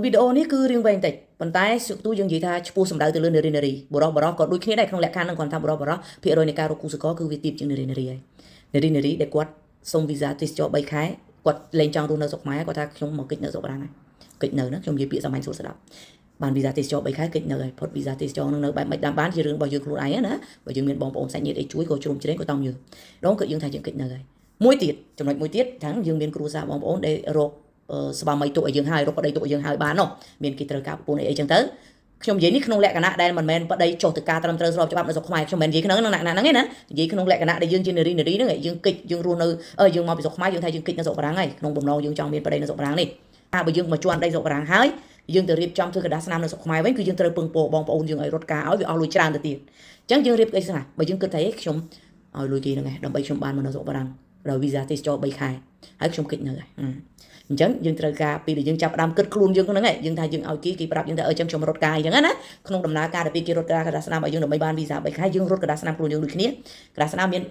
វីដេអូនេះគឺរឿងវែងតិចប៉ុន្តែទូយើងនិយាយថាឈ្មោះសម្ដៅទៅលើនារីបរោះក៏ដូចគ្នាដែរក្នុងលក្ខខណ្ឌនឹងគាត់ថាបរោះភាគរយនៃការរកគូសកលគឺវាទាបជាងនារីហើយនារីដែលគាត់សុំវីសាទេសចរ3ខែគាត់លែងចង់រស់នៅស្រុកខ្មែរគាត់ថាខ្ញុំមកកិច្ចនៅស្រុកបារាំងហើយកិច្ចនៅណាខ្ញុំនិយាយពាក្យសាមញ្ញស្រួលស្ដាប់បានវីសាទេសចរ3ខែកិច្ចនៅហើយផុតវីសាទេសចរនឹងនៅបែបមិនតាមបានជារឿងរបស់យើងខ្លួនឯងណាបើយើងមានបងប្អូនសាច់ញាតិអីជួយក៏ជ្រុំជ្រែងក៏ต้องយើងដងគឺយើងថាយើងកិច្ចនៅហើយមួយទៀតចំណុចមួយទៀតថាយើងមានគ្រួសារបងប្អូនដែលរកស្បាមីទុកឲ្យយើងហើយរកប្តីទុកឲ្យយើងហើយបាននោះមានគេត្រូវការប្រពន្ធអីចឹងទៅខ្ញុំនិយាយនេះក្នុងលក្ខណៈដែលមិនមែនប្តីចុះទៅការត្រឹមត្រូវស្របច្បាប់នៅស្រុកខ្មែរខ្ញុំមិននិយាយក្នុងហ្នឹងឯណានិយាយក្នុងលក្ខណៈដែលយើងជានារីហ្នឹងយើងកិច្ចយើងរស់នៅយើងមកពីស្រុកខ្មែរយើងថាយើងកិច្ចនៅស្រុកបារាំងហើយក្នុងបំណងយើងចង់មានប្តីនៅស្រុកបារាំងនេះបើយើងមកជន់ប្តីស្រុកបារាំងហើយយើងទៅរៀបចំធ្វើកដាស្នាមនៅស្រុកខ្មែរវិញគឺយើងត្រូវពឹងពោបងប្អូនយើងឲ្យរត់ការឲ្យវាអស់លុយច្រើនទៅទៀតអញ្ចឹងយើងរៀបកិច្ចស្នាបើយើងគិតថាខ្ញុំឲ្យលុយគេហ្នឹងឯងដើម្បីខ្ញុំបានមកនៅស្រុកបារាំងដោយវីសាទេសចរ3ខែហើយខ្ញុំកិច្ចនៅហើយអញ្ចឹងយើងត្រូវការពីដែលយើងចាប់ផ្ដើមគិតខ្លួនយើងហ្នឹងឯងយើងថាយើងឲ្យគេប្រាប់យើងថាអញ្ចឹងខ្ញុំរត់ការអញ្ចឹងណាក្នុងដំណើរការដែលគេរត់ការកដាស្នាមឲ្យយើងដើម្បីបានវីសា3ខែយើងរត់កដាស្នាមខ្លួនយើងដូចគ្នាកដាស្នាមមាន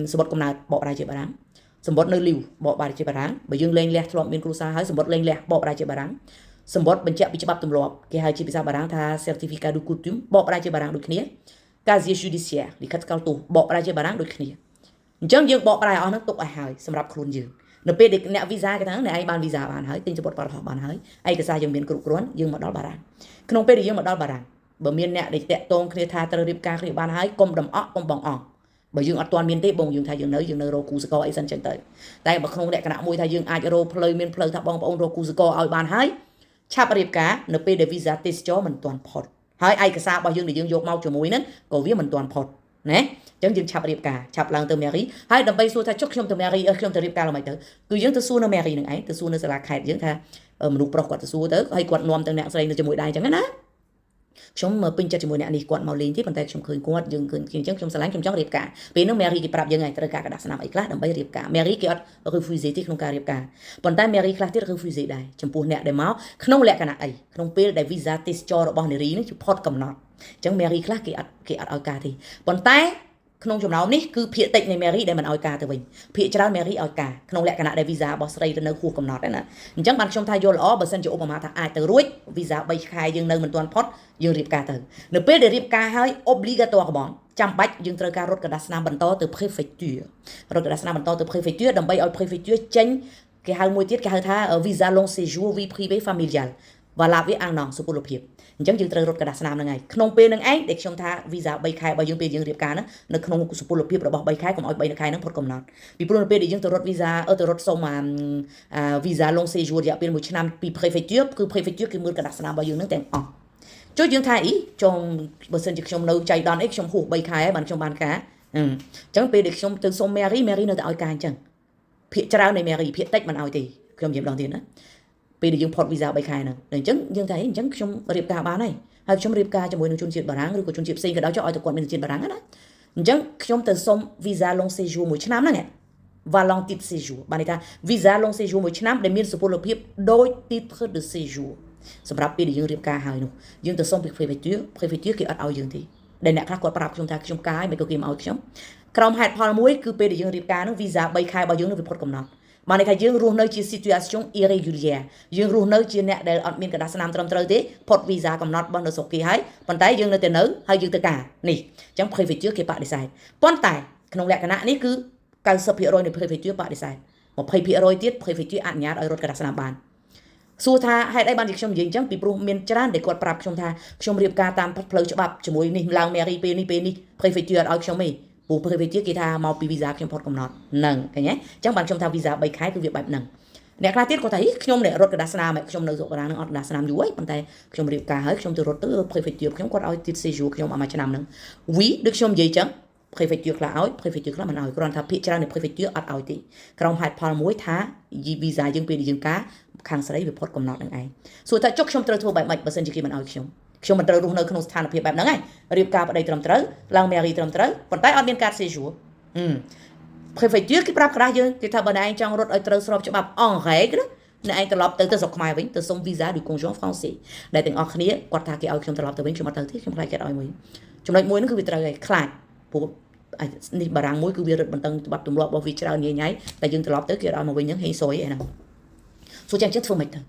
សម្បត្តិកំណើតបកប្រែជាបារាំងសម្បត្តិនៅលីវបកប្រែជាបារាំងបើយើងលែងលះធ្លាប់មានគ្រួសារហើយសម្បត្តិលែងលះបកប្រែជាបារាំងសម្បត្តិបញ្ជាក់ពីច្បាប់ទម្លាប់គេហៅជាភាសាបារាំងថា certificat de coutume បកប្រែជាបារាំងដូចគ្នា casier judiciaire លិខិតស្គាល់ទោសបកប្រែជាបារាំងដូចគ្នាអញ្ចឹងយើងបកប្រែអស់ហ្នឹងទុកឲ្យហើយសម្រាប់ខ្លួនយើងនៅពេលដែលអ្នកវីសាគេថាអ្នកឯងបានវីសាបានហើយទិញសម្បត្តិបរិបទបានហើយឯកសារយើងមានគ្រប់គ្រាន់យើងមកដល់បារាំងក្នុងពេលដែលយើងមកដល់បារាំងបើមានអ្នកដែលតាក់ទងគ្នាថាត្រូវរៀបការគ្នាបានហើយកុំដំអក់កុំបងអស់បើយើងអត់ទាន់មានទេបងយើងថាយើងនៅរកគូសកលអីសិនចឹងទៅតែបើក្នុងលក្ខណៈមួយថាយើងអាចរកផ្លូវមានផ្លូវថាបងប្អូនរកគូសកលឲ្យបានហើយឆាប់រៀបការនៅពេលដែលវីសាទេសចរមិនទាន់ផុតហើយឯកសាររបស់យើងដែលយើងយកមកជាមួយហ្នឹងក៏វាមិនទាន់ផុតណាអញ្ចឹងយើងឆាប់រៀបការឆាប់ឡើងទៅមេរីហើយដើម្បីសួរថាចុះខ្ញុំទៅមេរីខ្ញុំទៅរៀបការឡើងមិនទៅគឺយើងទៅសួរនៅមេរីនឹងឯងទៅសួរនៅសាលាខេត្តយើងថាមនុស្សប្រុសគាត់ទៅសួរទៅហើយគាត់នាំទៅអ្នកស្រីនៅជាមួយដែរអញ្ចឹងណាខ្ញុំពេញចិត្តជាមួយអ្នកនេះគាត់មកលេងទេប៉ុន្តែខ្ញុំឃើញគាត់យើងឃើញអញ្ចឹងខ្ញុំស្រឡាញ់ខ្ញុំចង់រៀបការពេលនោះមេរីគេប្រាប់យើងហើយត្រូវការកដាស់ស្នាមអីខ្លះដើម្បីរៀបការមេរីគេអត់ refuse ទេក្នុងការរៀបការប៉ុន្តែមេរីខ្លះទៀត refuse ដែរចំពោះអ្នកដែលមកក្នុងលក្ខណៈអីក្នុងពេលដែល visa ទេសចររបស់នារីនេះផុតកំណត់អញ្ចឹងមេរីខ្លះគេអត់ឲ្យការទេប៉ុន្តែក្នុងចំណោមនេះគឺភាគតិចនៃមេរីដែលមិនឲ្យការទៅវិញភាគច្រើនមេរីឲ្យការក្នុងលក្ខណៈដែលវីសារបស់ស្រីទៅនៅហួសកំណត់ហ្នឹងណាអញ្ចឹងបានខ្ញុំថាយល់ល្អបើសិនជាឧបមាថាអាចទៅរួចវីសា3ខែយើងនៅមិនទាន់ផុតយើងរៀបការទៅនៅពេលដែលរៀបការហើយ obligatoire កំងចាំបាច់យើងត្រូវការរត់កដាស់ស្នាមបន្តទៅ préfecture រត់កដាស់ស្នាមបន្តទៅ préfecture ដើម្បីឲ្យ préfecture ចេញគេហៅមួយទៀតគេហៅថា visa long séjour vie privée familiale វ៉ាឡាវាអាំងណងសុពលភាពអញ្ចឹងយើងត្រូវរត់កដាស់ស្នាមហ្នឹងឯងក្នុងពេលហ្នឹងឯងដែលខ្ញុំថាវីសា3ខែរបស់យើងពេលយើងរៀបការហ្នឹងនៅក្នុងសុពលភាពរបស់3ខែកុំឲ្យ3ខែហ្នឹងផុតកំណត់ពីព្រោះនៅពេលដែលយើងទៅរត់វីសាទៅរត់សុំវីសា long séjour រយៈពេល1ឆ្នាំពី préfecture គឺ préfecture គេមើលកដាស់ស្នាមរបស់យើងហ្នឹងទាំងអស់ចុះយើងថាអីចង់បើសិនជាខ្ញុំនៅចៃដន្យអីខ្ញុំហួស3ខែហើយបានខ្ញុំបានការអញ្ចឹងពេលដែលខ្ញុំទៅសុំមេរីនៅតែឲ្យការអញ្ចឹងភាគច្រើននៃមេរីភាគតិចមិនឲ្យទេខ្ញុំនិយាយម្ដងទៀតណាពេលដែលយើងផុតវីសា3ខែហ្នឹងអញ្ចឹងយើងថាអញ្ចឹងខ្ញុំរៀបការបានហើយខ្ញុំរៀបការជាមួយនឹងជនជាតិបារាំងឬក៏ជនជាតិផ្សេងក៏ដោយចុះឲ្យតែគាត់មានជាតិបារាំងណាអញ្ចឹងខ្ញុំទៅសុំវីសា long séjour 1ឆ្នាំហ្នឹងValant titre séjour បានន័យថា visa long séjour 1ឆ្នាំដែលមានសុពលភាពដូច titre de séjour សម្រាប់ពេលដែលយើងរៀបការហើយនោះយើងទៅសុំពី préfecture គេអត់ឲ្យយើងទេដែលអ្នកខ្លះគាត់ប្រាប់ខ្ញុំថាខ្ញុំការហើយមិនក៏គេមកឲ្យខ្ញុំក្រុមហេតុផលមួយគឺពេលដែលយើងរៀបការនោះ visa 3ខែរបស់យើងនោះវាផុតកំណត់បានន័យថាយើងរស់នៅជា situation irrégulière យើងរស់នៅជាអ្នកដែលអត់មានកដាស់ស្នាមត្រឹមត្រូវទេផុត visa កំណត់របស់នៅស្រុកគេហើយប៉ុន្តែយើងនៅតែនៅហើយយើងទៅការនេះអញ្ចឹង préfecture គេបដិសេធប៉ុន្តែក្នុងលក្ខណៈនេះគឺ90%នៃ préfecture បដិសេធ20% ទៀត préfecture អនុញ្ញាតឲ្យរត់កដាស់ស្នាមបានសួរថាហេតុអីបានជាខ្ញុំនិយាយអញ្ចឹងពីព្រោះមានច្រើនដែលគាត់ប្រាប់ខ្ញុំថាខ្ញុំរៀបការតាមផ្លូវច្បាប់ជាមួយនេះឡើងមេរីពេលនេះ préfecture អត់ឲ្យខ្ញុំទេព្រោះ préfecture គេថាមកពី visa ខ្ញុំផុតកំណត់ហ្នឹងឃើញទេអញ្ចឹងបានខ្ញុំថា visa 3ខែគឺវាបែបហ្នឹងអ្នកខ្លះទៀតគាត់ថាខ្ញុំនេះរត់កដាស់ស្នាមខ្ញុំនៅស្រុកបារាំងនឹងអត់កដាស់ស្នាមយូរហើយប៉ុន្តែខ្ញុំរៀបការហើយខ្ញុំទៅរត់ទៅ préfecture ខ្ញុំគាត់ឲ្យ titre séjour ខ្ញុំមួយឆ្នាំហ្នឹងដូចខ្ញុំនិយាយអញ្ចឹងpréfecture ខ្លះឲ្យ préfecture ខ្លះមិនឲ្យគ្រាន់ថាភាគច្រើននៃ préfecture អត់ឲ្យទេក្រុមហេតុផលមួយថា visa យើងពេលយើងការខាងស្រីវាផុតកំណត់នឹងឯងសួរថាចុះខ្ញុំត្រូវធ្វើបែបម៉េចបើសិនជាគេមិនឲ្យខ្ញុំមិនត្រូវរស់នៅក្នុងស្ថានភាពបែបហ្នឹងឯងរៀបការប្តីត្រឹមត្រូវឡើងមេរីត្រឹមត្រូវប៉ុន្តែអត់មានការ séjour préfecture គេប្រាប់ក្រាស់យើងគេថាបើណែឯងចង់រត់ឲ្យត្រូវស្របច្បាប់អង់គ្លេសណាណែឯងត្រឡប់ទៅស្រុកខ្មែរវិញទៅសុំ visa du conjoint français ដែលទាំងអស់គ្នាគាត់ថាគេឲ្យខ្ញុំត្រឡប់ទៅវិញខ្ញុំអត់ទៅទេខ្ញុំខ្លាចគេឲ្យមួយចំណុចមួយហ្នឹងគឺវាត្រូវឯងខ្លាចព្រោះនេះបារាំងមួយគឺវារឹតបន្តឹងច្បាប់ទម្លាប់របស់វាច្រើនញ៉ៃតែយើងត្រឡប់ទៅគេឲ្យមកវិញហ្នឹងហេសុយឯហ្នឹងសួរចាំចិត្តធ្វើមិនទៅ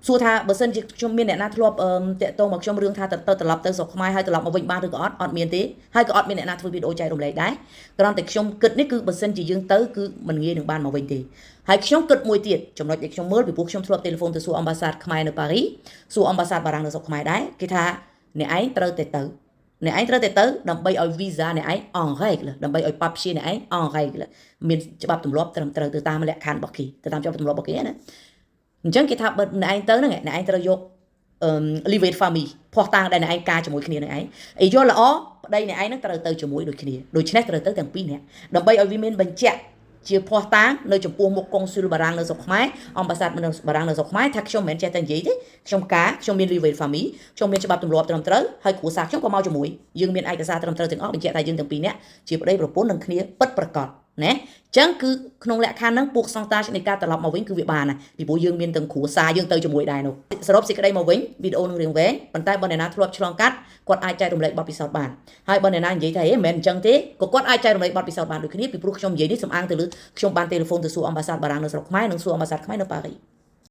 សួរថាបើសិនជាខ្ញុំមានអ្នកណាធ្លាប់តាក់ទងមកខ្ញុំរឿងថាទៅត្រឡប់ទៅស្រុកខ្មែរហើយត្រឡប់មកវិញបានឬក៏អត់មានទេហើយក៏អត់មានអ្នកណាធ្វើវីដេអូចែករំលែកដែរគ្រាន់តែខ្ញុំគិតនេះគឺបើសិនជាយើងទៅគឺមិនងាយនឹងបានមកវិញទេហើយខ្ញុំគិតមួយទៀតចំណុចដែលខ្ញុំមើលពីព្រោះខ្ញុំធ្លាប់ទូរស័ព្ទទៅសួរអម្បាសាទខ្មែរនៅប៉ារីសួរអម្បាសាទបារាំងនៅស្រុកខ្មែរដែរគេថាអ្នកឯងត្រូវតែទៅដើម្បីឲ្យ visa អ្នកឯងអង្រែកដើម្បីឲ្យ papier អ្នកឯងអង្រែកមានច្បាប់ទម្លាប់ត្រឹមត្រូវទៅតាមលក្ខខណ្ឌរបស់គេទៅតាមច្បាប់ទម្លាប់របស់គេណាអញ្ចឹងគេថាបើអ្នកឯងទៅហ្នឹងអ្នកឯងត្រូវយកleave family ភ័ស្តុតាងដែលអ្នកឯងការជាមួយគ្នានឹងឯងឲ្យយល់ល្អប្តីអ្នកឯងហ្នឹងត្រូវទៅជាមួយដូចគ្នាដូច្នេះត្រូវទៅទាំងពីរនាក់ដើម្បីឲ្យវាមានបញ្ជាក់ជាភ័ស្តុតាងនៅចំពោះមុខកុងស៊ុលបារាំងនៅស្រុកខ្មែរអម្បាសាទបារាំងនៅស្រុកខ្មែរថាខ្ញុំមិនមែនចេះតែនិយាយទេខ្ញុំមាន leave family ខ្ញុំមានច្បាប់ទម្លាប់ត្រឹមត្រូវហើយគ្រួសារខ្ញុំក៏មកជាមួយយើងមានឯកសារត្រឹមត្រូវទាំងអស់បញ្ជាក់ថាយើងទាំងពីរនាក់ជាប្តីប្រពន្ធនឹងគ្នាពិតប្រាកដណាអញ្ចឹងគឺក្នុងលក្ខខណ្ឌហ្នឹងពួកសង្តានៃការត្រឡប់មកវិញគឺវាបានណាពីព្រោះយើងមានទាំងគ្រួសារយើងទៅជាមួយដែរនោះសរុបសេចក្តីមកវិញវីដេអូនឹងរៀងវែងប៉ុន្តែបើអ្នកណាធ្លាប់ឆ្លងកាត់គាត់អាចចែករំលែកបទពិសោធន៍បានហើយបើអ្នកណានិយាយថាហេមិនមែនអញ្ចឹងទេក៏គាត់អាចចែករំលែកបទពិសោធន៍បានដូចគ្នាពីព្រោះខ្ញុំនិយាយនេះសំអាងទៅលើខ្ញុំបានទូរស័ព្ទទៅសួរអម្បាសាទបារាំងនៅស្រុកខ្មែរនិងសួរអម្បាសាទខ្មែរនៅប៉ារីស